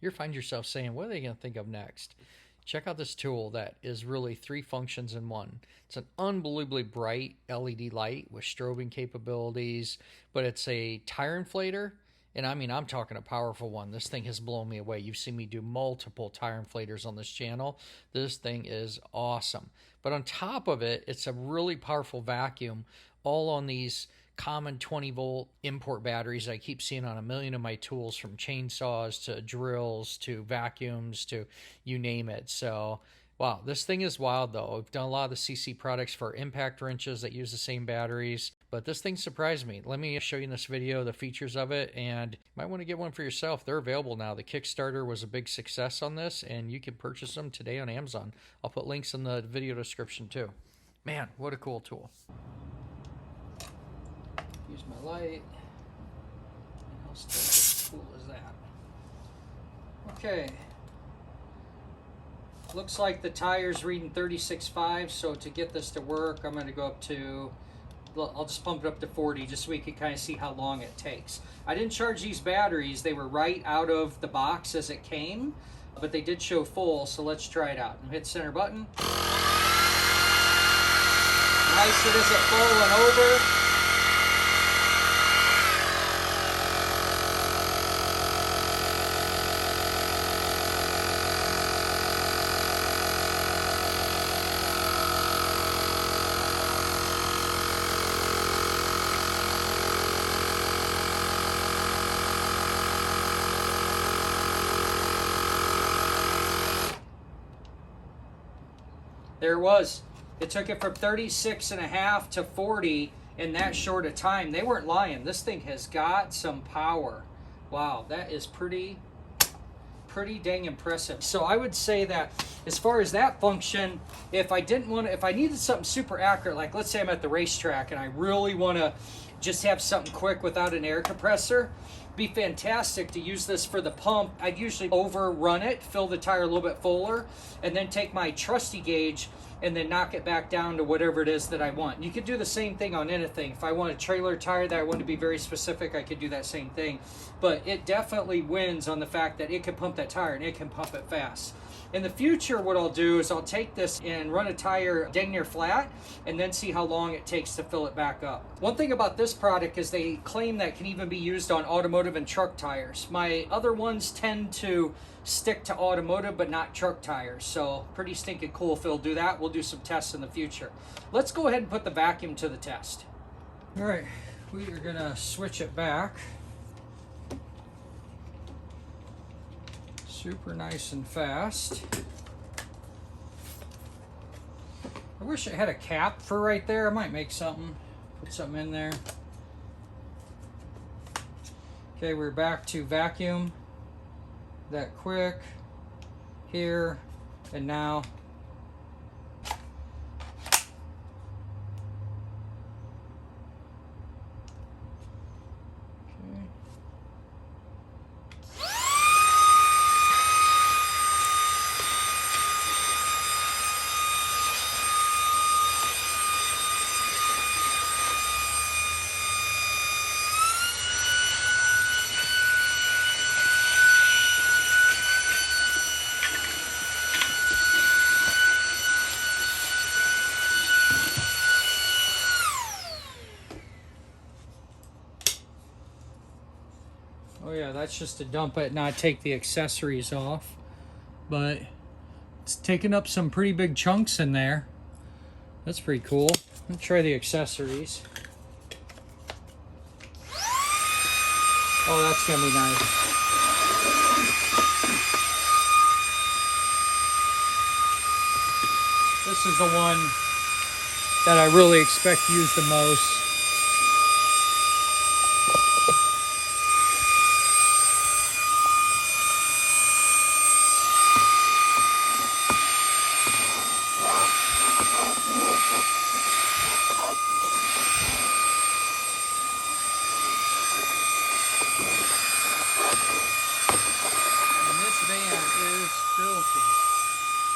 you'll find yourself saying, what are they going to think of next? Check out this tool that is really 3 functions in one. It's an unbelievably bright LED light with strobing capabilities, but it's a tire inflator. And I mean, I'm talking a powerful one. This thing has blown me away. You've seen me do multiple tire inflators on this channel. This thing is awesome. But on top of it, it's a really powerful vacuum, all on these common 20-volt import batteries I keep seeing on a million of my tools, from chainsaws to drills to vacuums to you name it. So wow, this thing is wild though. I've done a lot of the SEESII products for impact wrenches that use the same batteries, but this thing surprised me. Let me show you in this video the features of it, and you might want to get one for yourself. They're available now. The Kickstarter was a big success on this, and you can purchase them today on Amazon. I'll put links in the video description too. Man, what a cool tool. Use my light. And how still cool is that? Okay. Looks like the tire's reading 36.5, so to get this to work, I'm going to go up to, I'll just pump it up to 40 just so we can kind of see how long it takes. I didn't charge these batteries. They were right out of the box as it came, but they did show full, so let's try it out. And hit center button. Nice, it isn't full and over. There it was. It took it from 36.5 to 40 in that short a time. They weren't lying. This thing has got some power. Wow, that is pretty dang impressive. So I would say that as far as that function, if I needed something super accurate, like let's say I'm at the racetrack and I really want to just have something quick without an air compressor, be fantastic to use this for the pump. I'd usually overrun it, fill the tire a little bit fuller, and then take my trusty gauge and then knock it back down to whatever it is that I want. You could do the same thing on anything. If I want a trailer tire that I want to be very specific, I could do that same thing. But it definitely wins on the fact that it can pump that tire and it can pump it fast. In the future, what I'll do is I'll take this and run a tire dang near flat and then see how long it takes to fill it back up. One thing about this product is they claim that it can even be used on automotive and truck tires. My other ones tend to stick to automotive but not truck tires, so pretty stinking cool if they'll do that. We'll do some tests in the future. Let's go ahead and put the vacuum to the test. All right, we are gonna switch it back. Super nice and fast. I wish it had a cap for right there. I might make something, put something in there. Okay, we're back to vacuum. That quick, here, and now. Oh yeah, that's just to dump it, not take the accessories off. But it's taking up some pretty big chunks in there. That's pretty cool. Let's try the accessories. Oh, that's gonna be nice. This is the one that I really expect to use the most.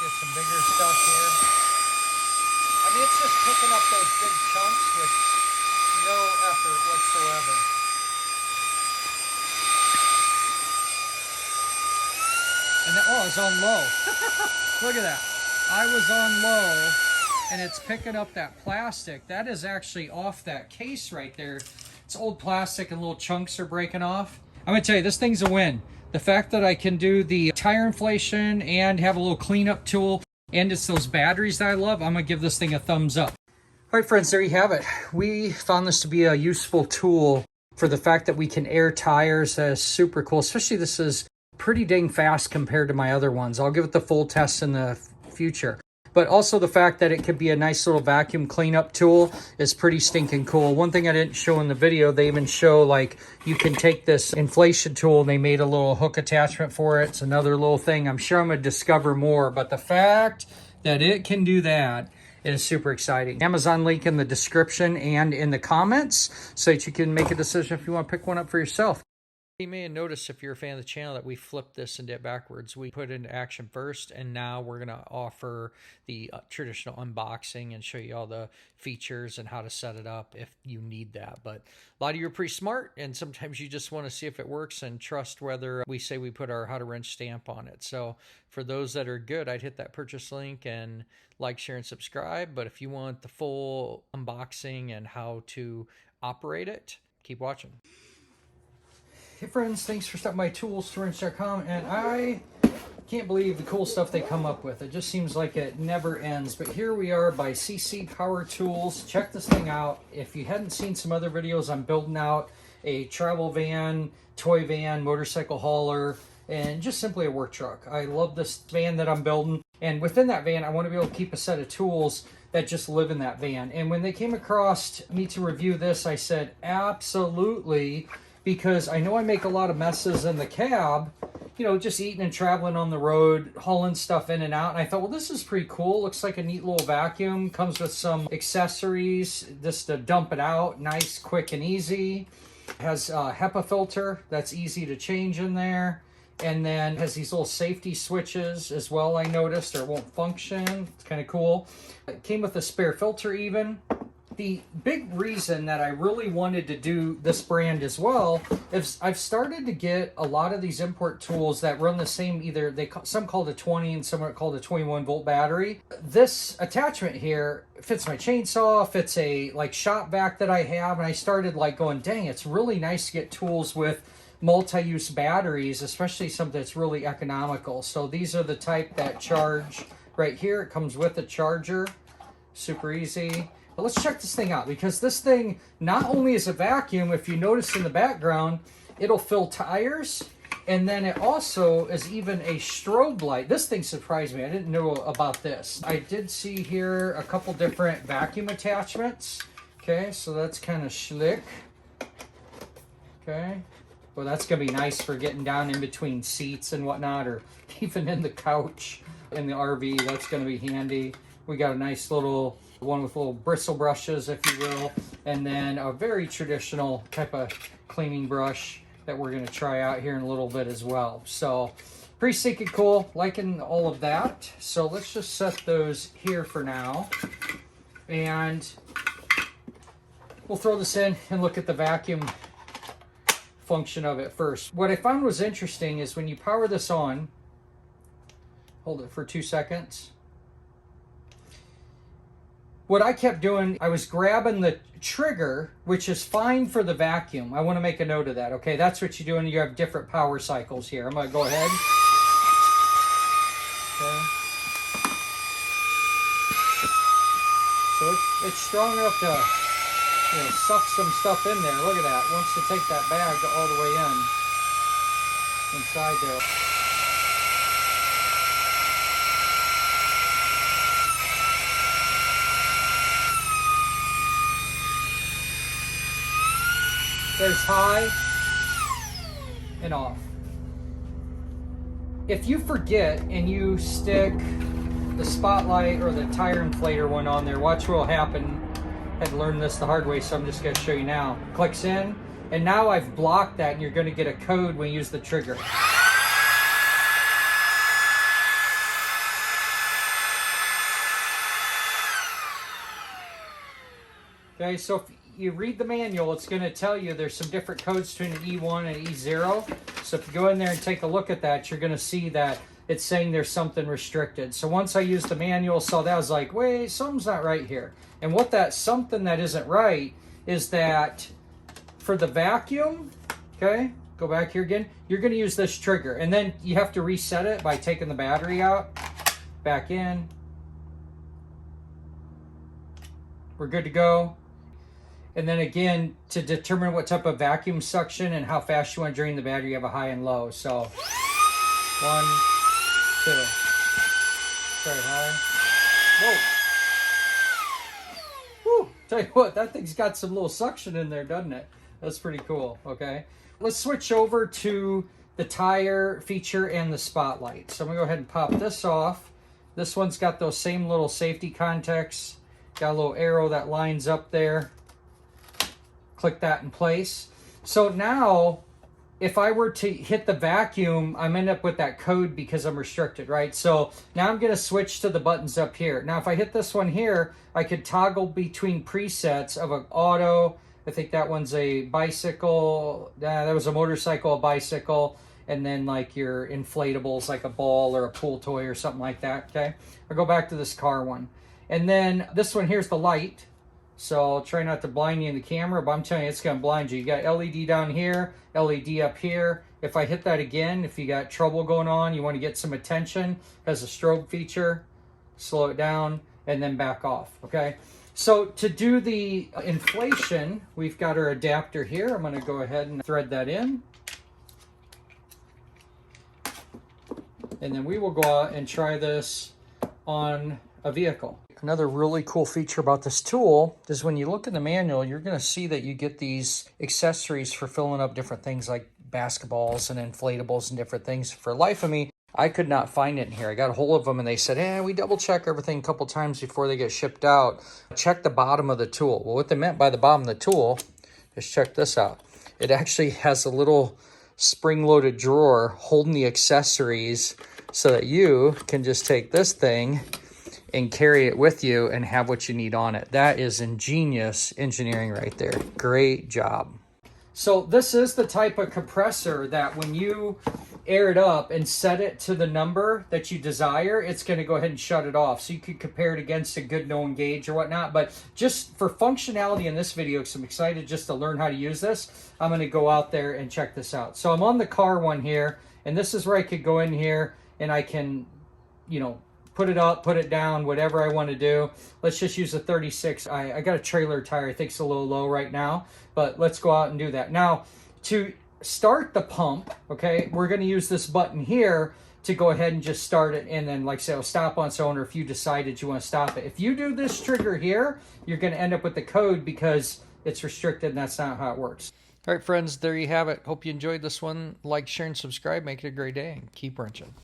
Get some bigger stuff here. I mean, it's just picking up those big chunks with no effort whatsoever. And that, oh, it's on low. Look at that. I was on low, and it's picking up that plastic. That is actually off that case right there. It's old plastic and little chunks are breaking off. I'm gonna tell you, this thing's a win. The fact that I can do the tire inflation and have a little cleanup tool, and it's those batteries that I love, I'm gonna give this thing a thumbs up. All right, friends, there you have it. We found this to be a useful tool for the fact that we can air tires. That is super cool, especially this is pretty dang fast compared to my other ones. I'll give it the full test in the future. But also the fact that it could be a nice little vacuum cleanup tool is pretty stinking cool. One thing I didn't show in the video, they even show like you can take this inflation tool and they made a little hook attachment for it. It's another little thing. I'm sure I'm gonna discover more, but the fact that it can do that is super exciting. Amazon link in the description and in the comments so that you can make a decision if you want to pick one up for yourself. You may have noticed, if you're a fan of the channel, that we flipped this and did it backwards. We put it into action first, and now we're going to offer the traditional unboxing and show you all the features and how to set it up if you need that. But a lot of you are pretty smart, and sometimes you just want to see if it works and trust whether we say we put our how to wrench stamp on it. So for those that are good, I'd hit that purchase link and like, share, and subscribe. But if you want the full unboxing and how to operate it, keep watching. Hey friends, thanks for stopping by toolstorage.com, and I can't believe the cool stuff they come up with. It just seems like it never ends. But here we are by SEESII Power Tools. Check this thing out. If you hadn't seen some other videos, I'm building out a travel van, toy van, motorcycle hauler, and just simply a work truck. I love this van that I'm building, and within that van I want to be able to keep a set of tools that just live in that van. And when they came across me to review this, I said absolutely, because I know I make a lot of messes in the cab, you know, just eating and traveling on the road, hauling stuff in and out. And I thought, well, this is pretty cool. Looks like a neat little vacuum. Comes with some accessories just to dump it out. Nice, quick, and easy. Has a HEPA filter that's easy to change in there. And then has these little safety switches as well, I noticed, or it won't function. It's kind of cool. It came with a spare filter even. The big reason that I really wanted to do this brand as well is I've started to get a lot of these import tools that run the same, either some call it a 20 and some are called a 21 volt battery. This attachment here fits my chainsaw, fits a like shop vac that I have, and I started like going, dang, it's really nice to get tools with multi-use batteries, especially something that's really economical. So these are the type that charge right here. It comes with a charger, super easy. But let's check this thing out, because this thing not only is a vacuum, if you notice in the background, it'll fill tires, and then it also is even a strobe light. This thing surprised me. I didn't know about this. I did see here a couple different vacuum attachments. Okay, so that's kind of slick. Okay, well, that's gonna be nice for getting down in between seats and whatnot, or even in the couch in the RV. That's gonna be handy. We got a nice little one with little bristle brushes, if you will, and then a very traditional type of cleaning brush that we're going to try out here in a little bit as well. So pretty stinking cool, liking all of that. So let's just set those here for now, and we'll throw this in and look at the vacuum function of it first. What I found was interesting is when you power this on, hold it for 2 seconds. What I kept doing, I was grabbing the trigger, which is fine for the vacuum. I want to make a note of that, okay? That's what you do when you have different power cycles here. I'm going to go ahead. Okay. So it's strong enough to, you know, suck some stuff in there. Look at that. It wants to take that bag all the way inside there. There's high and off. If you forget and you stick the spotlight or the tire inflator one on there, watch what will happen. I had to learn this the hard way, so I'm just going to show you now. Clicks in, and now I've blocked that, and you're going to get a code when you use the trigger. Okay, so if you read the manual, it's going to tell you there's some different codes between an E1 and E0. So if you go in there and take a look at that, you're going to see that it's saying there's something restricted. So once I used the manual, saw that, I was like, wait, something's not right here. And what that something that isn't right is that for the vacuum, okay, go back here again, you're going to use this trigger. And then you have to reset it by taking the battery out, back in. We're good to go. And then again, to determine what type of vacuum suction and how fast you want to drain the battery, you have a high and low. So 1, 2. Very high. Whoa. Woo. Tell you what, that thing's got some little suction in there, doesn't it? That's pretty cool. Okay. Let's switch over to the tire feature and the spotlight. So I'm going to go ahead and pop this off. This one's got those same little safety contacts. Got a little arrow that lines up there. Click that in place. So now, if I were to hit the vacuum, I'm end up with that code because I'm restricted, right? So now I'm going to switch to the buttons up here. Now, if I hit this one here, I could toggle between presets of an auto. I think that one's a bicycle. That was a motorcycle, a bicycle, and then like your inflatables, like a ball or a pool toy or something like that. Okay, I'll go back to this car one, and then this one here's the light. So I'll try not to blind you in the camera, but I'm telling you, it's going to blind you. You got LED down here, LED up here. If I hit that again, if you got trouble going on, you want to get some attention, has a strobe feature, slow it down, and then back off, okay? So to do the inflation, we've got our adapter here. I'm going to go ahead and thread that in. And then we will go out and try this on a vehicle. Another really cool feature about this tool is when you look in the manual, you're going to see that you get these accessories for filling up different things like basketballs and inflatables and different things. For the life of me, I could not find it in here. I got a hold of them and they said, we double check everything a couple times before they get shipped out. Check the bottom of the tool. Well, what they meant by the bottom of the tool, just check this out. It actually has a little spring-loaded drawer holding the accessories so that you can just take this thing and carry it with you and have what you need on it. That is ingenious engineering right there. Great job. So this is the type of compressor that when you air it up and set it to the number that you desire, it's going to go ahead and shut it off. So you could compare it against a good known gauge or whatnot. But just for functionality in this video, because I'm excited just to learn how to use this, I'm going to go out there and check this out. So I'm on the car one here, and this is where I could go in here and I can, put it up, put it down, whatever I want to do. Let's just use a 36. I got a trailer tire. I think it's a little low right now, but let's go out and do that. Now, to start the pump, okay, we're going to use this button here to go ahead and just start it, and then, like I said, it'll stop on its own, or if you decided you want to stop it. If you do this trigger here, you're going to end up with the code because it's restricted, and that's not how it works. All right, friends, there you have it. Hope you enjoyed this one. Like, share, and subscribe. Make it a great day, and keep wrenching.